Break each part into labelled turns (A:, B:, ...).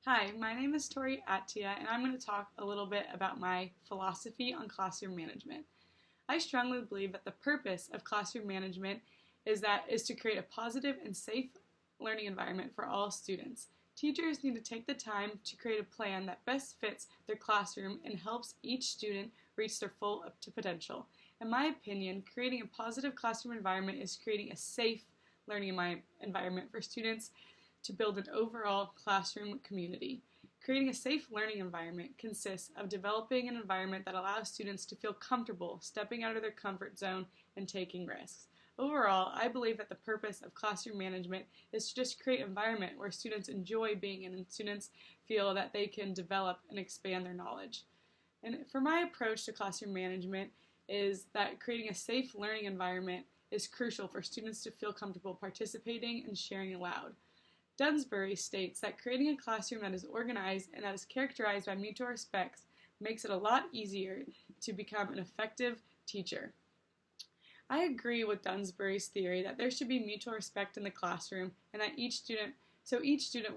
A: Hi, my name is Tori Attia, and I'm going to talk a little bit about my philosophy on classroom management. I strongly believe that the purpose of classroom management is to create a positive and safe learning environment for all students. Teachers need to take the time to create a plan that best fits their classroom and helps each student reach their full potential. In my opinion, creating a positive classroom environment is creating a safe learning environment for students to build an overall classroom community. Creating a safe learning environment consists of developing an environment that allows students to feel comfortable stepping out of their comfort zone and taking risks. Overall, I believe that the purpose of classroom management is to just create an environment where students enjoy being in and students feel that they can develop and expand their knowledge. And for my approach to classroom management is that creating a safe learning environment is crucial for students to feel comfortable participating and sharing aloud. Dunsbury states that creating a classroom that is organized and that is characterized by mutual respect makes it a lot easier to become an effective teacher. I agree with Dunsbury's theory that there should be mutual respect in the classroom and that each student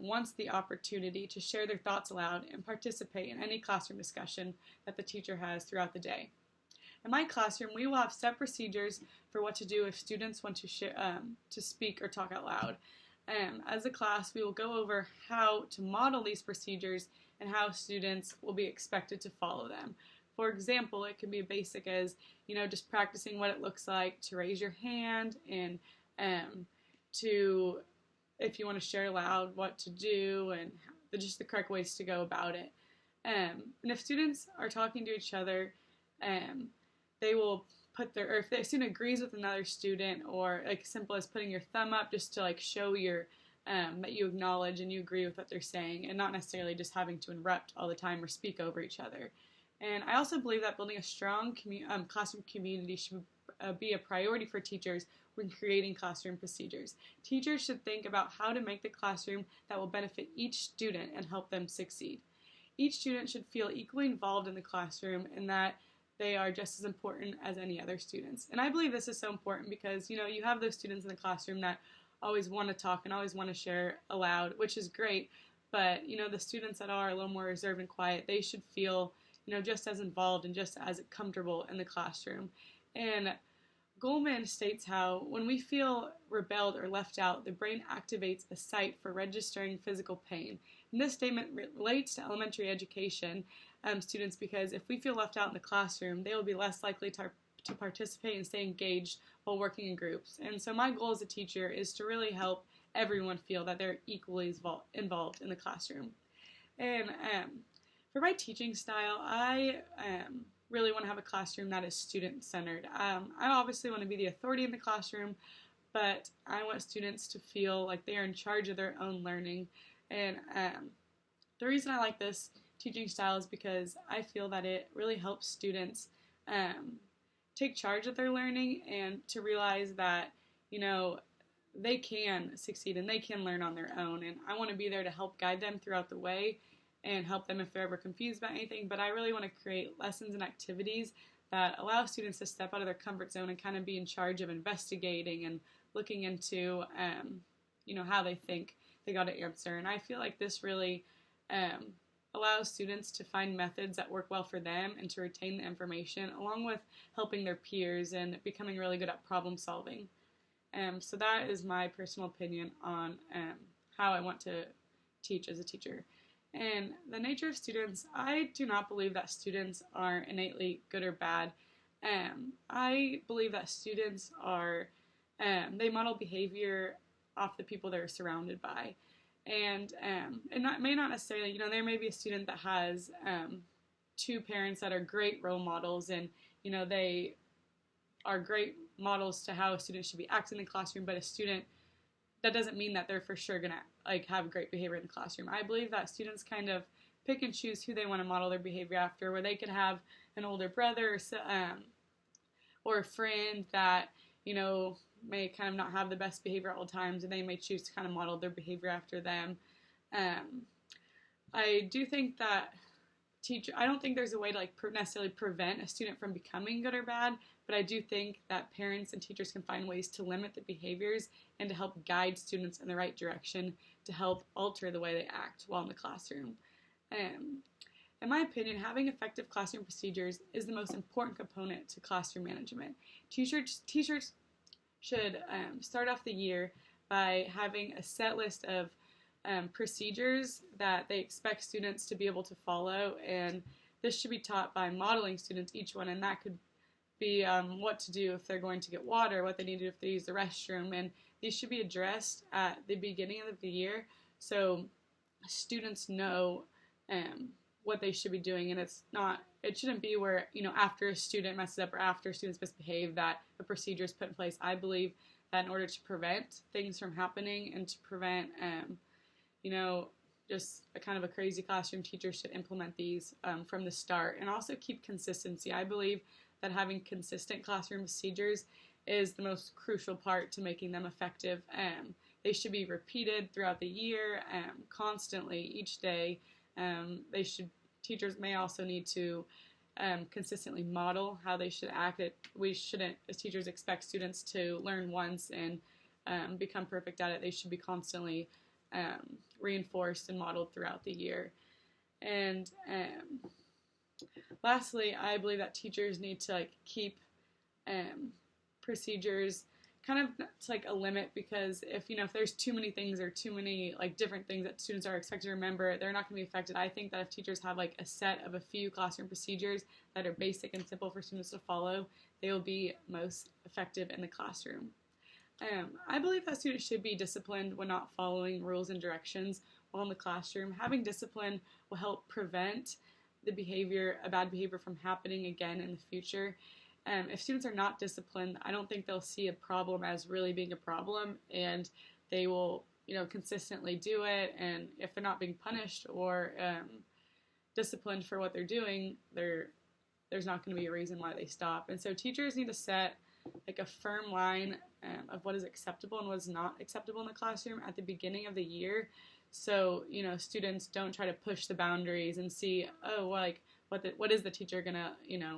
A: wants the opportunity to share their thoughts aloud and participate in any classroom discussion that the teacher has throughout the day. In my classroom, we will have set procedures for what to do if students want to speak or talk out loud. As a class, we will go over how to model these procedures and how students will be expected to follow them. For example, it can be basic as, just practicing what it looks like to raise your hand and to, if you want to share aloud, what to do and just the correct ways to go about it. And if students are talking to each other, they will or if the student agrees with another student, or like simple as putting your thumb up just to show that you acknowledge and you agree with what they're saying, and not necessarily just having to interrupt all the time or speak over each other. And I also believe that building a strong classroom community should be a priority for teachers when creating classroom procedures. Teachers should think about how to make the classroom that will benefit each student and help them succeed. Each student should feel equally involved in the classroom and that they are just as important as any other students. And I believe this is so important because, you have those students in the classroom that always want to talk and always want to share aloud, which is great. But, the students that are a little more reserved and quiet, they should feel, just as involved and just as comfortable in the classroom. And Goleman states how when we feel rebelled or left out, the brain activates a site for registering physical pain. And this statement relates to elementary education students because if we feel left out in the classroom, they will be less likely to participate and stay engaged while working in groups. And so my goal as a teacher is to really help everyone feel that they're equally involved in the classroom. And for my teaching style, I really want to have a classroom that is student-centered. I obviously want to be the authority in the classroom, but I want students to feel like they are in charge of their own learning. And the reason I like this teaching style is because I feel that it really helps students take charge of their learning and to realize that, they can succeed and they can learn on their own. And I want to be there to help guide them throughout the way and help them if they're ever confused about anything. But I really want to create lessons and activities that allow students to step out of their comfort zone and kind of be in charge of investigating and looking into, how they think they got to answer. And I feel like this really allows students to find methods that work well for them and to retain the information, along with helping their peers and becoming really good at problem solving. So that is my personal opinion on how I want to teach as a teacher. And the nature of students, I do not believe that students are innately good or bad. I believe that students they model behavior off the people they're surrounded by. And may not necessarily, there may be a student that has two parents that are great role models and, they are great models to how a student should be acting in the classroom, but a student, that doesn't mean that they're for sure going to have great behavior in the classroom. I believe that students kind of pick and choose who they want to model their behavior after, where they could have an older brother or a friend that, may kind of not have the best behavior at all times, and they may choose to kind of model their behavior after them. I do think that I don't think there's a way to like necessarily prevent a student from becoming good or bad, but I do think that parents and teachers can find ways to limit the behaviors and to help guide students in the right direction to help alter the way they act while in the classroom. In my opinion, having effective classroom procedures is the most important component to classroom management. Teachers should start off the year by having a set list of procedures that they expect students to be able to follow, and this should be taught by modeling students each one, and that could be what to do if they're going to get water, what they need to do if they use the restroom, and these should be addressed at the beginning of the year so students know what they should be doing, and it shouldn't be where, after a student messes up or after students misbehave that a procedure is put in place. I believe that in order to prevent things from happening and to prevent just a kind of a crazy classroom, teachers should implement these from the start and also keep consistency. I believe that having consistent classroom procedures is the most crucial part to making them effective. They should be repeated throughout the year, constantly, each day. Teachers may also need to consistently model how they should act. We shouldn't, as teachers, expect students to learn once and become perfect at it. They should be constantly reinforced and modeled throughout the year. And lastly, I believe that teachers need to keep procedures kind of to a limit, because if there's too many things or too many different things that students are expected to remember, they're not going to be affected. I think that if teachers have a set of a few classroom procedures that are basic and simple for students to follow, they will be most effective in the classroom. I believe that students should be disciplined when not following rules and directions while in the classroom. Having discipline will help prevent a bad behavior from happening again in the future. If students are not disciplined, I don't think they'll see a problem as really being a problem, and they will, consistently do it. And if they're not being punished or disciplined for what they're doing, there's not going to be a reason why they stop. And so teachers need to set a firm line of what is acceptable and what is not acceptable in the classroom at the beginning of the year. So, students don't try to push the boundaries and see, what is the teacher gonna,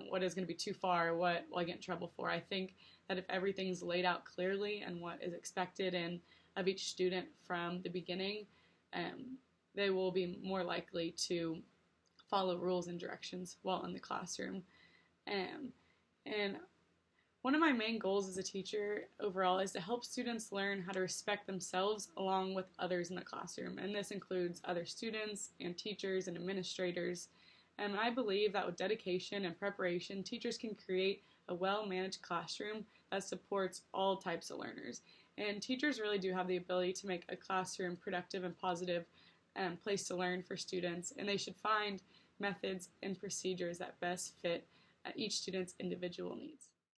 A: what is gonna be too far, what will I get in trouble for? I think that if everything's laid out clearly and what is expected of each student from the beginning, they will be more likely to follow rules and directions while in the classroom. And one of my main goals as a teacher overall is to help students learn how to respect themselves along with others in the classroom. And this includes other students and teachers and administrators. And I believe that with dedication and preparation, teachers can create a well-managed classroom that supports all types of learners. And teachers really do have the ability to make a classroom productive and positive place to learn for students. And they should find methods and procedures that best fit each student's individual needs.